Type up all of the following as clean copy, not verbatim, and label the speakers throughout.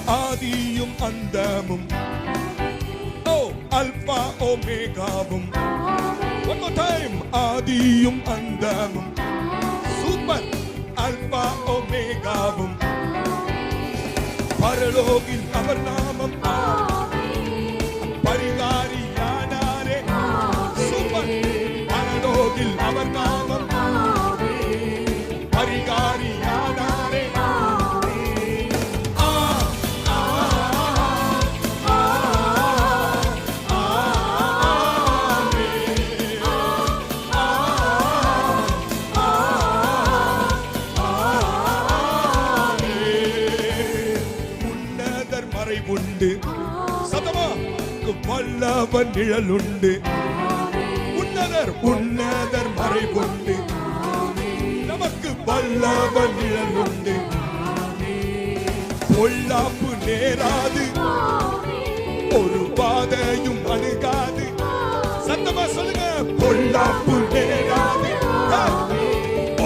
Speaker 1: ஆதியும் அந்தமும் alpha ஒமேகாவும். One more time. ஆதியும் அந்தமும் சூப்பர் அல்பா ஒமேகாவும். பரலோகில் அவர் நாமம் பரிகாரியானாரே. சூப்பர் பரலோகில் அவர் நாமம் பரிகாரியானாரே. உண்டு சதமா வல்லவன் நிழலுண்டு. உன்னதர் மறைவுண்டு. நமக்கு வல்லவன் நிழலுண்டு. பொல்லாப்பு நேராது, ஒரு பாதையும் அணுகாது. சத்தமா சொல்லுங்க. பொல்லாப்பு நேராது,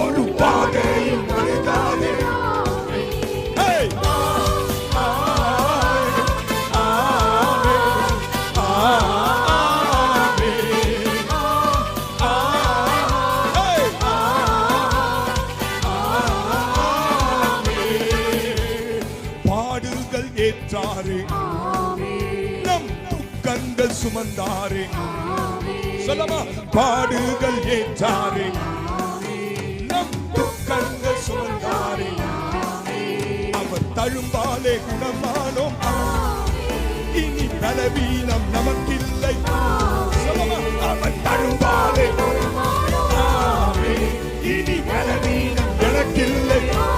Speaker 1: ஒரு பாதையும் அணுகாது. நம் துக்கங்கள் சுமந்தாரே. சொல்லமா. பாடுகள் ஏற்றாரே. நம் துக்கங்கள் சுமந்தாரே. அவர் தழும்பாலே குணமானோம். இனி பலவீனம் நமக்கில்லை. சொல்லமா. அவர் தழும்பாலே இனி பலவீனம் எனக்கில்லை.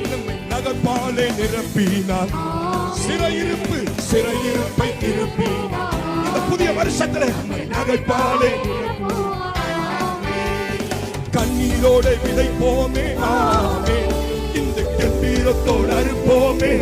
Speaker 1: நம்மை நகர்பாலே நிரப்பினார். சிறையிருப்பை திருப்பினார். இந்த புதிய வருஷத்துல நம்மை நகர்பாலே கண்ணீரோட விதைப்போமே. இந்த கம்பீரத்தோடு அறுப்போமே.